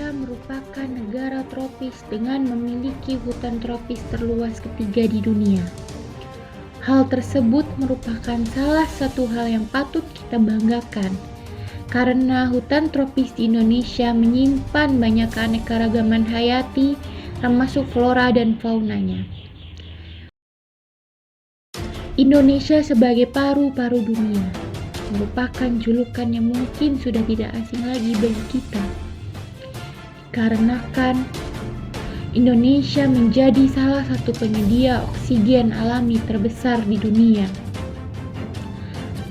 Indonesia merupakan negara tropis dengan memiliki hutan tropis terluas ketiga di dunia. Hal tersebut merupakan salah satu hal yang patut kita banggakan, karena hutan tropis di Indonesia menyimpan banyak keanekaragaman hayati, termasuk flora dan faunanya. Indonesia sebagai paru-paru dunia merupakan julukan yang mungkin sudah tidak asing lagi bagi kita. Dikarenakan Indonesia menjadi salah satu penyedia oksigen alami terbesar di dunia.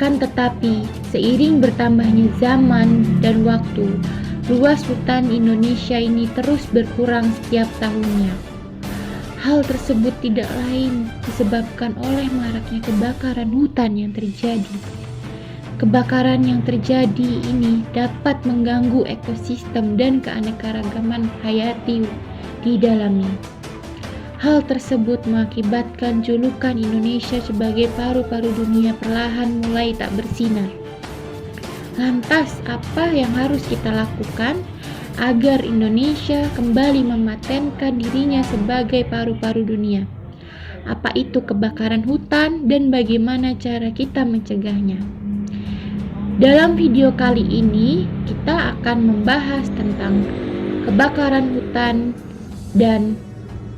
Kan tetapi, seiring bertambahnya zaman dan waktu, luas hutan Indonesia ini terus berkurang setiap tahunnya. Hal tersebut tidak lain disebabkan oleh maraknya kebakaran hutan yang terjadi. Kebakaran yang terjadi ini dapat mengganggu ekosistem dan keanekaragaman hayati di dalamnya. Hal tersebut mengakibatkan julukan Indonesia sebagai paru-paru dunia perlahan mulai tak bersinar. Lantas, apa yang harus kita lakukan agar Indonesia kembali mematenkan dirinya sebagai paru-paru dunia? Apa itu kebakaran hutan dan bagaimana cara kita mencegahnya? Dalam video kali ini, kita akan membahas tentang kebakaran hutan dan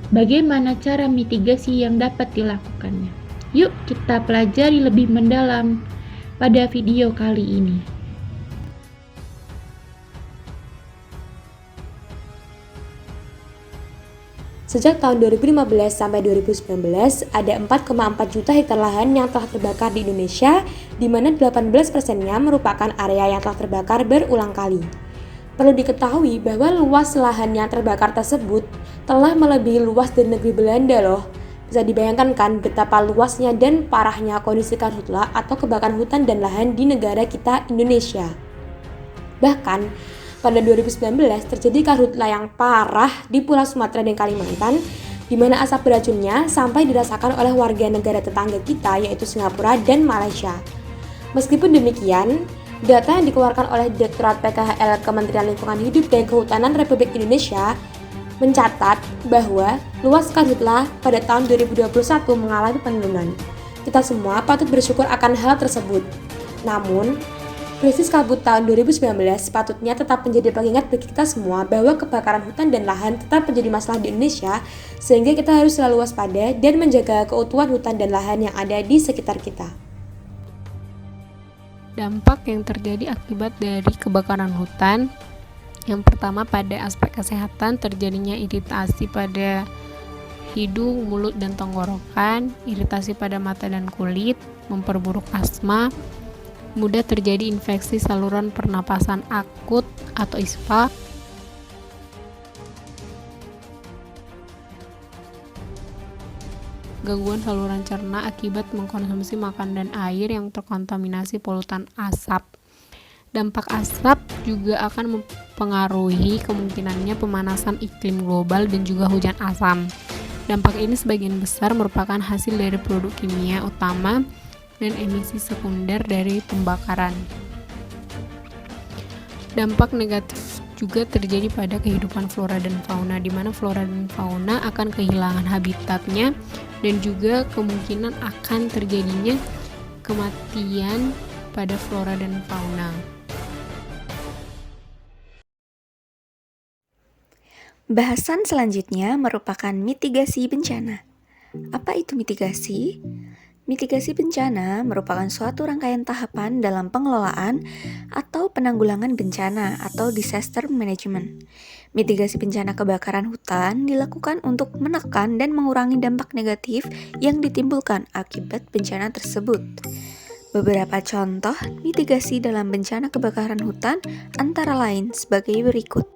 bagaimana cara mitigasi yang dapat dilakukannya. Yuk kita pelajari lebih mendalam pada video kali ini. Sejak tahun 2015 sampai 2019, ada 4,4 juta hektar lahan yang telah terbakar di Indonesia, di mana 18%-nya merupakan area yang telah terbakar berulang kali. Perlu diketahui bahwa luas lahan yang terbakar tersebut telah melebihi luas dari negeri Belanda loh. Bisa dibayangkan kan betapa luasnya dan parahnya kondisi karhutla atau kebakaran hutan dan lahan di negara kita Indonesia. Bahkan, pada 2019 terjadi karhutla yang parah di Pulau Sumatera dan Kalimantan, di mana asap beracunnya sampai dirasakan oleh warga negara tetangga kita yaitu Singapura dan Malaysia. Meskipun demikian, data yang dikeluarkan oleh Direktorat PKHL Kementerian Lingkungan Hidup dan Kehutanan Republik Indonesia mencatat bahwa luas karhutla pada tahun 2021 mengalami penurunan. Kita semua patut bersyukur akan hal tersebut. Namun, krisis kabut tahun 2019 sepatutnya tetap menjadi pengingat bagi kita semua bahwa kebakaran hutan dan lahan tetap menjadi masalah di Indonesia, sehingga kita harus selalu waspada dan menjaga keutuhan hutan dan lahan yang ada di sekitar kita. Dampak yang terjadi akibat dari kebakaran hutan, yang pertama pada aspek kesehatan, terjadinya iritasi pada hidung, mulut, dan tenggorokan, iritasi pada mata dan kulit, memperburuk asma, mudah terjadi infeksi saluran pernapasan akut atau ISPA, gangguan saluran cerna akibat mengkonsumsi makan dan air yang terkontaminasi polutan asap. Dampak asap juga akan mempengaruhi kemungkinannya pemanasan iklim global dan juga hujan asam. Dampak ini sebagian besar merupakan hasil dari produk kimia utama dan emisi sekunder dari pembakaran. Dampak negatif juga terjadi pada kehidupan flora dan fauna, di mana flora dan fauna akan kehilangan habitatnya dan juga kemungkinan akan terjadinya kematian pada flora dan fauna. Bahasan selanjutnya merupakan mitigasi bencana. Apa itu mitigasi? Mitigasi bencana merupakan suatu rangkaian tahapan dalam pengelolaan atau penanggulangan bencana atau disaster management. Mitigasi bencana kebakaran hutan dilakukan untuk menekan dan mengurangi dampak negatif yang ditimbulkan akibat bencana tersebut. Beberapa contoh mitigasi dalam bencana kebakaran hutan antara lain sebagai berikut.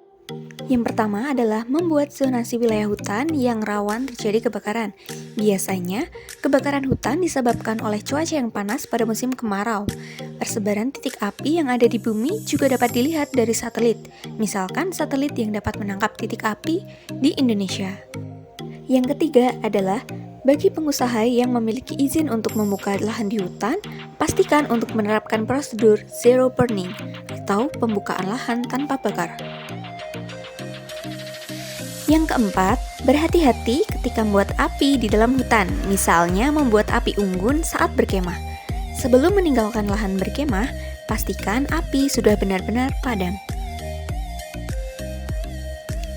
Yang pertama adalah membuat zonasi wilayah hutan yang rawan terjadi kebakaran. Biasanya, kebakaran hutan disebabkan oleh cuaca yang panas pada musim kemarau. Persebaran titik api yang ada di bumi juga dapat dilihat dari satelit, misalkan satelit yang dapat menangkap titik api di Indonesia. Yang ketiga adalah bagi pengusaha yang memiliki izin untuk membuka lahan di hutan, pastikan untuk menerapkan prosedur zero burning atau pembukaan lahan tanpa bakar. Yang keempat, berhati-hati ketika membuat api di dalam hutan, misalnya membuat api unggun saat berkemah. Sebelum meninggalkan lahan berkemah, pastikan api sudah benar-benar padam.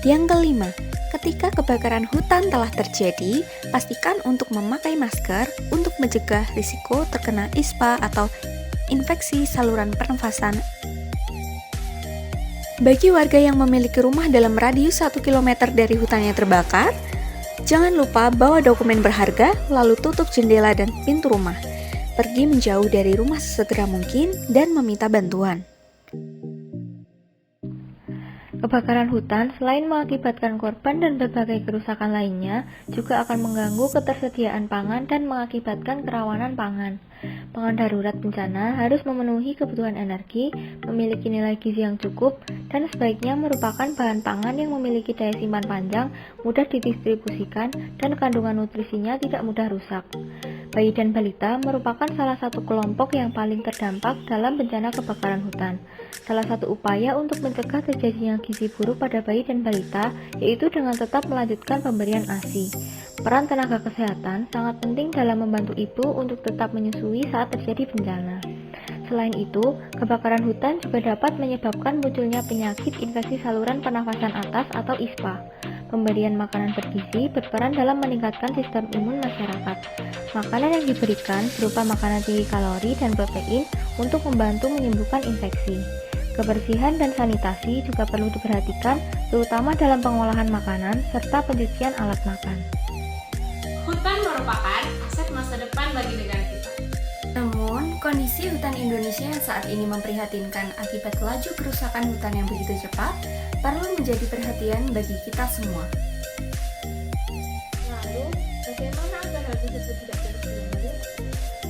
Yang kelima, ketika kebakaran hutan telah terjadi, pastikan untuk memakai masker untuk mencegah risiko terkena ISPA atau infeksi saluran pernafasan. Bagi warga yang memiliki rumah dalam radius 1 km dari hutan yang terbakar, jangan lupa bawa dokumen berharga, lalu tutup jendela dan pintu rumah. Pergi menjauh dari rumah sesegera mungkin dan meminta bantuan. Kebakaran hutan selain mengakibatkan korban dan berbagai kerusakan lainnya, juga akan mengganggu ketersediaan pangan dan mengakibatkan kerawanan pangan. Pangan darurat bencana harus memenuhi kebutuhan energi, memiliki nilai gizi yang cukup, dan sebaiknya merupakan bahan pangan yang memiliki daya simpan panjang, mudah didistribusikan, dan kandungan nutrisinya tidak mudah rusak. Bayi dan balita merupakan salah satu kelompok yang paling terdampak dalam bencana kebakaran hutan. Salah satu upaya untuk mencegah terjadinya gizi buruk pada bayi dan balita yaitu dengan tetap melanjutkan pemberian ASI. Peran tenaga kesehatan sangat penting dalam membantu ibu untuk tetap menyusui saat terjadi bencana. Selain itu, kebakaran hutan juga dapat menyebabkan munculnya penyakit infeksi saluran pernafasan atas atau ISPA. Pemberian makanan bergizi berperan dalam meningkatkan sistem imun masyarakat. Makanan yang diberikan berupa makanan tinggi kalori dan protein untuk membantu menyembuhkan infeksi. Kebersihan dan sanitasi juga perlu diperhatikan, terutama dalam pengolahan makanan serta pencucian alat makan. Hutan merupakan aset masa depan bagi negara kita. Namun, kondisi hutan Indonesia yang saat ini memprihatinkan akibat laju kerusakan hutan yang begitu cepat perlu menjadi perhatian bagi kita semua. Lalu, bagaimana agar hal tersebut tidak terus berlanjut?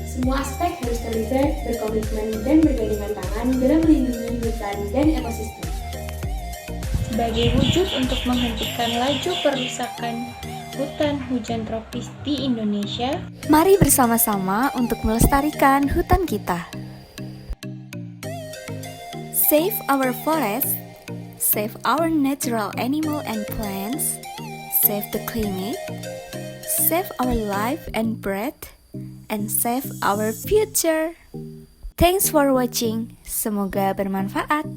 Semua aspek harus terlibat, berkomitmen, dan bergandengan tangan dalam melindungi hutan dan ekosistem. Sebagai wujud untuk menghentikan laju kerusakan hutan hujan tropis di Indonesia, Mari bersama-sama untuk melestarikan hutan kita. Save our forest, save our natural animal and plants, save the climate, save our life and breath, and save our future. Thanks for watching. Semoga bermanfaat.